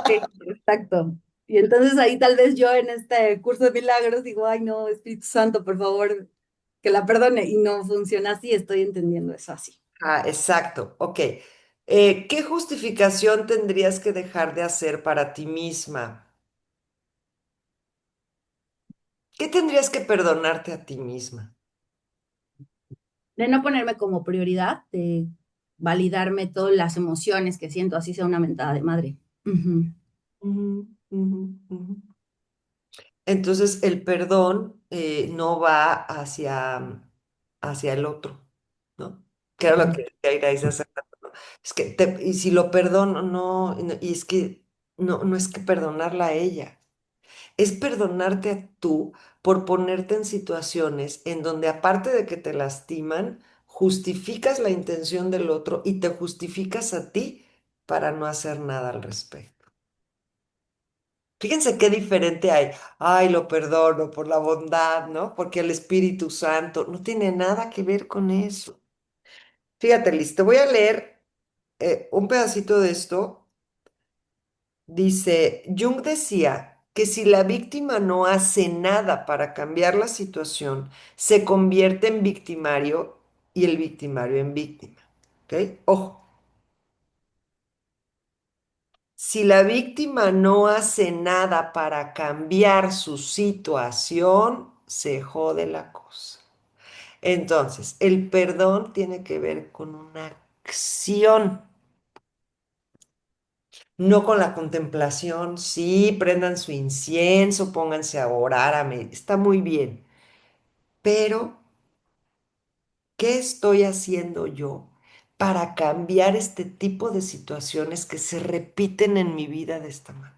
Sí, exacto. Y entonces ahí tal vez yo en este curso de milagros digo, ay no, Espíritu Santo, por favor, que la perdone. Y no funciona así, estoy entendiendo eso así. Ah, exacto. Ok. ¿Qué justificación tendrías que dejar de hacer para ti misma? ¿Qué tendrías que perdonarte a ti misma? De no ponerme como prioridad, de validarme todas las emociones que siento, así sea una mentada de madre. Ujú. Ujú, ujú, ujú. Entonces, el perdón no va hacia el otro, ¿no? Que era lo que decía Irais hace rato, ¿no? Es que, y si lo perdono, y es que no es que perdonarla a ella, es perdonarte a tú por ponerte en situaciones en donde aparte de que te lastiman, justificas la intención del otro y te justificas a ti para no hacer nada al respecto. Fíjense qué diferente hay. Ay, lo perdono por la bondad, ¿no? Porque el Espíritu Santo no tiene nada que ver con eso. Fíjate, Liz, te voy a leer un pedacito de esto. Dice, Jung decía que si la víctima no hace nada para cambiar la situación, se convierte en victimario y el victimario en víctima. ¿Ok? Ojo, si la víctima no hace nada para cambiar su situación, se jode la cosa. Entonces, el perdón tiene que ver con una acción, no con la contemplación. Sí, prendan su incienso, pónganse a orar, está muy bien. Pero, ¿qué estoy haciendo yo para cambiar este tipo de situaciones que se repiten en mi vida de esta manera?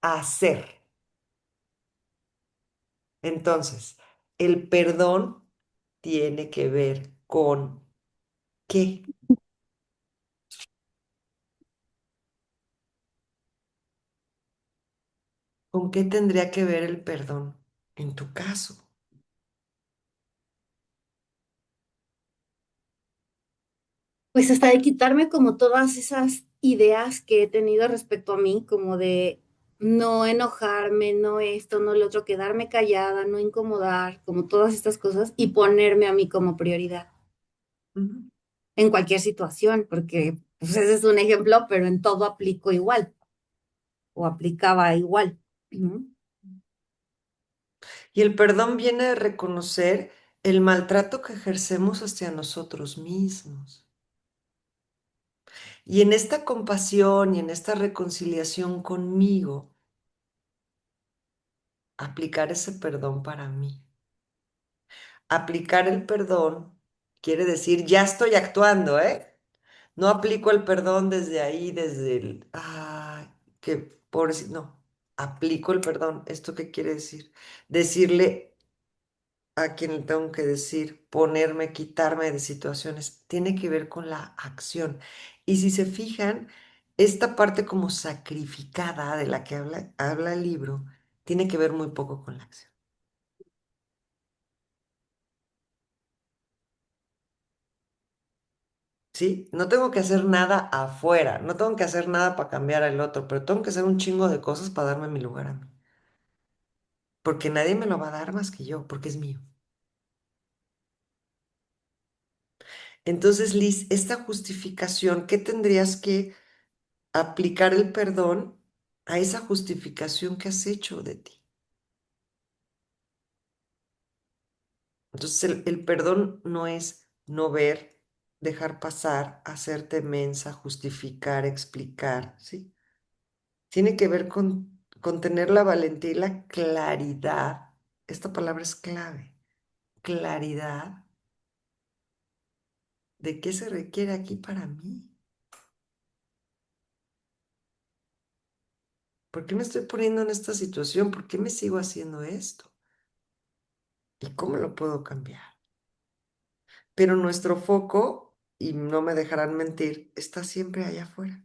Hacer. Entonces, el perdón tiene que ver con qué, con qué tendría que ver el perdón en tu caso. Pues hasta de quitarme como todas esas ideas que he tenido respecto a mí, como de no enojarme, no esto, no lo otro, quedarme callada, no incomodar, como todas estas cosas y ponerme a mí como prioridad Ujú. en cualquier situación, porque pues ese es un ejemplo, pero en todo aplico igual o aplicaba igual, ¿no? Y el perdón viene de reconocer el maltrato que ejercemos hacia nosotros mismos. Y en esta compasión y en esta reconciliación conmigo, aplicar ese perdón para mí. Aplicar el perdón quiere decir, ya estoy actuando, ¿eh? No aplico el perdón desde ahí, desde el, ay, qué pobrecito, no. Aplico el perdón. ¿Esto qué quiere decir? Decirle a quien le tengo que decir, ponerme, quitarme de situaciones, tiene que ver con la acción. Y si se fijan, esta parte como sacrificada de la que habla el libro, tiene que ver muy poco con la acción. ¿Sí? No tengo que hacer nada afuera, no tengo que hacer nada para cambiar al otro, pero tengo que hacer un chingo de cosas para darme mi lugar a mí. Porque nadie me lo va a dar más que yo, porque es mío. Entonces, Liz, esta justificación, ¿qué tendrías que aplicar el perdón a esa justificación que has hecho de ti? Entonces, el perdón no es no ver, dejar pasar, hacerte mensa, justificar, explicar, ¿sí? Tiene que ver con tener la valentía y la claridad. Esta palabra es clave. Claridad de qué se requiere aquí para mí. ¿Por qué me estoy poniendo en esta situación? ¿Por qué me sigo haciendo esto? ¿Y cómo lo puedo cambiar? Pero nuestro foco, y no me dejarán mentir, está siempre allá afuera.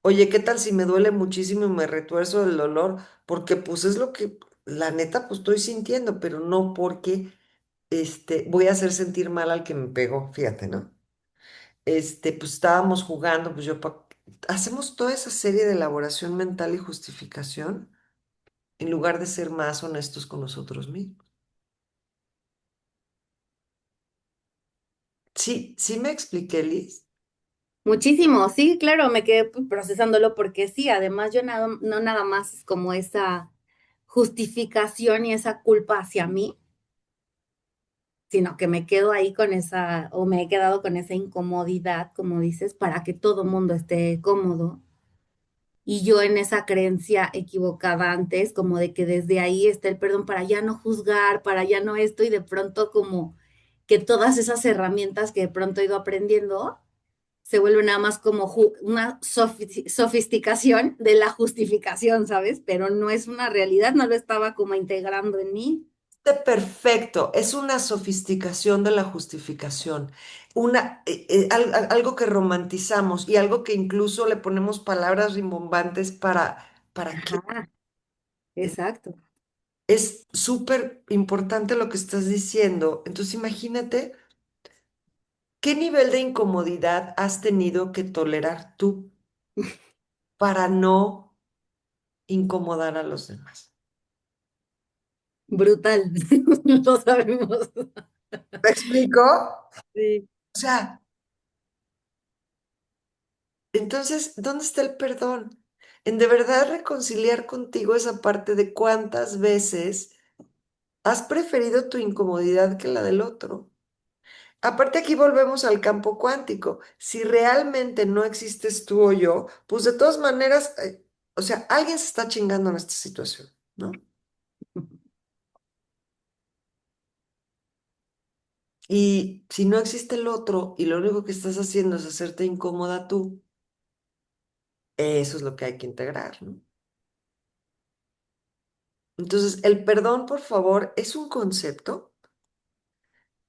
Oye, ¿qué tal si me duele muchísimo y me retuerzo del dolor? Porque pues es lo que, la neta, pues estoy sintiendo, pero no porque voy a hacer sentir mal al que me pegó, fíjate, ¿no? Pues estábamos jugando, pues hacemos toda esa serie de elaboración mental y justificación en lugar de ser más honestos con nosotros mismos. Sí, sí me expliqué, Liz. Muchísimo, sí, claro, me quedé procesándolo porque sí, además yo nada, no nada más es como esa justificación y esa culpa hacia mí, sino que me quedo ahí con esa, o me he quedado con esa incomodidad, como dices, para que todo mundo esté cómodo. Y yo en esa creencia equivocada antes, como de que desde ahí está el perdón para ya no juzgar, para ya no esto, y de pronto como que todas esas herramientas que de pronto he ido aprendiendo se vuelve nada más como una sofisticación de la justificación, ¿sabes? Pero no es una realidad, no lo estaba como integrando en mí. perfecto, es una sofisticación de la justificación, algo que romantizamos y algo que incluso le ponemos palabras rimbombantes para que Ajá, exacto. es súper importante lo que estás diciendo. Entonces imagínate qué nivel de incomodidad has tenido que tolerar tú para no incomodar a los demás. Brutal. Lo sabemos. ¿Me explico? Sí. O sea, entonces, ¿dónde está el perdón? En de verdad reconciliar contigo esa parte de cuántas veces has preferido tu incomodidad que la del otro. Aparte aquí volvemos al campo cuántico. Si realmente no existes tú o yo, pues de todas maneras, o sea, alguien se está chingando en esta situación, ¿no? Y si no existe el otro y lo único que estás haciendo es hacerte incómoda tú, eso es lo que hay que integrar, ¿no? Entonces, el perdón, por favor, es un concepto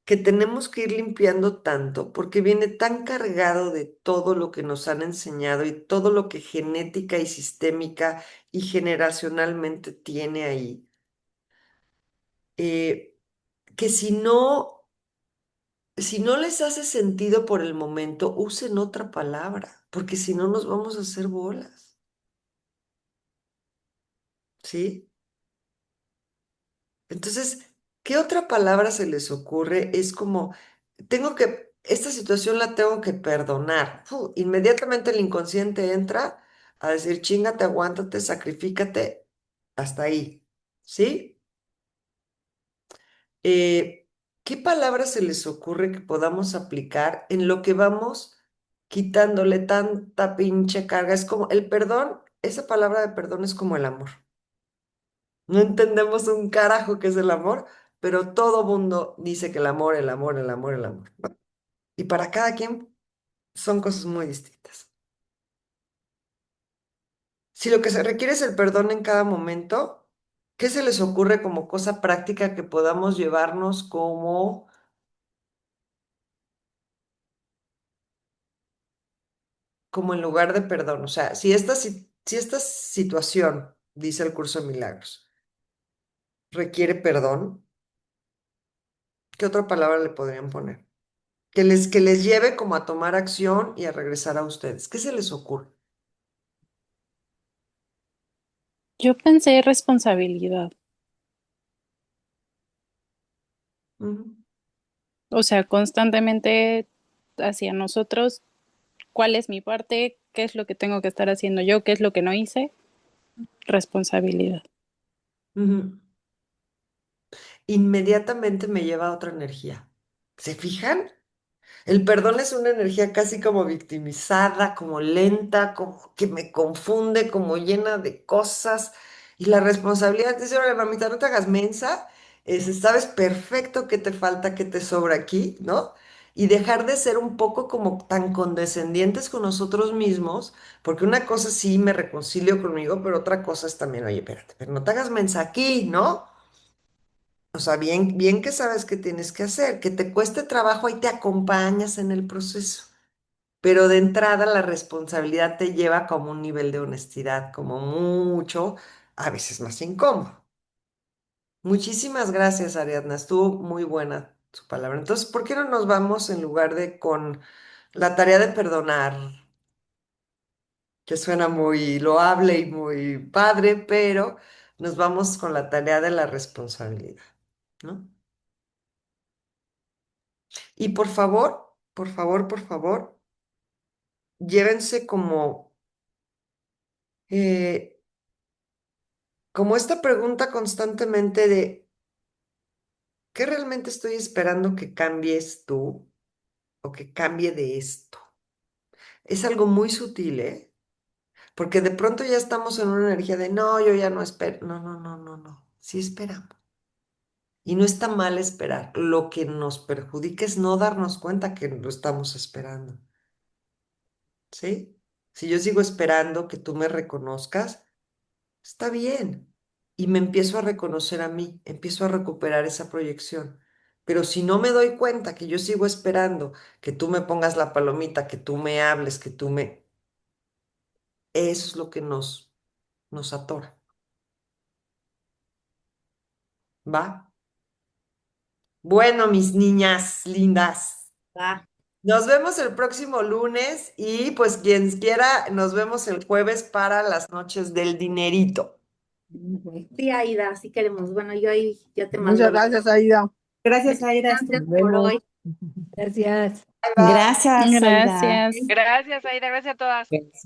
que tenemos que ir limpiando tanto porque viene tan cargado de todo lo que nos han enseñado y todo lo que genética y sistémica y generacionalmente tiene ahí, eh, que si no les hace sentido por el momento, usen otra palabra, porque si no nos vamos a hacer bolas, ¿sí? Entonces, ¿qué otra palabra se les ocurre? Es como, esta situación la tengo que perdonar. Inmediatamente el inconsciente entra a decir, chíngate, aguántate, sacrifícate, hasta ahí, ¿sí? ¿Qué palabra se les ocurre que podamos aplicar en lo que vamos quitándole tanta pinche carga? Es como el perdón, esa palabra de perdón es como el amor. No entendemos un carajo qué es el amor, pero todo mundo dice que el amor, el amor, el amor, el amor, ¿no? Y para cada quien son cosas muy distintas. Si lo que se requiere es el perdón en cada momento, ¿qué se les ocurre como cosa práctica que podamos llevarnos como en lugar de perdón? O sea, si esta situación, dice el curso de milagros, requiere perdón, ¿qué otra palabra le podrían poner? Que les lleve como a tomar acción y a regresar a ustedes. ¿Qué se les ocurre? Yo pensé responsabilidad, Ujú, o sea, constantemente hacia nosotros, cuál es mi parte, qué es lo que tengo que estar haciendo yo, qué es lo que no hice, responsabilidad. ujú. Inmediatamente me lleva a otra energía. ¿Se fijan? El perdón es una energía casi como victimizada, como lenta, como que me confunde, como llena de cosas. Y la responsabilidad dice, órale, mamita, no te hagas mensa, sabes perfecto qué te falta, qué te sobra aquí, ¿no? Y dejar de ser un poco como tan condescendientes con nosotros mismos, porque una cosa sí me reconcilio conmigo, pero otra cosa es también, oye, espérate, pero no te hagas mensa aquí, ¿no? O sea, bien, bien que sabes qué tienes que hacer, que te cueste trabajo, ahí te acompañas en el proceso. Pero de entrada la responsabilidad te lleva como un nivel de honestidad, como mucho, a veces más incómodo. Muchísimas gracias, Ariadna. Estuvo muy buena su palabra. Entonces, ¿por qué no nos vamos en lugar de con la tarea de perdonar, que suena muy loable y muy padre, pero nos vamos con la tarea de la responsabilidad, ¿no? Y por favor, llévense eh, como esta pregunta constantemente de ¿qué realmente estoy esperando que cambies tú o que cambie de esto? Es algo muy sutil, ¿eh? Porque de pronto ya estamos en una energía de no, yo ya no espero. No, no, no, no, no. Sí esperamos. Y no está mal esperar. Lo que nos perjudica es no darnos cuenta que lo estamos esperando. ¿Sí? Si yo sigo esperando que tú me reconozcas, está bien. y me empiezo a reconocer a mí, empiezo a recuperar esa proyección. Pero si no me doy cuenta que yo sigo esperando que tú me pongas la palomita, que tú me hables, que tú me... Eso es lo que nos atora. ¿Va? Bueno, mis niñas lindas. Va. Nos vemos el próximo lunes y pues quien quiera, nos vemos el jueves para las noches del dinerito. Ujú. Sí, Aida, así queremos. Bueno, yo ahí ya te mando. Muchas gracias, Aida. Gracias, Aida. Gracias Nos por vemos. hoy. Gracias. Bye, bye. Gracias, Aida. Gracias. Gracias, Aida. Gracias a todas. Gracias.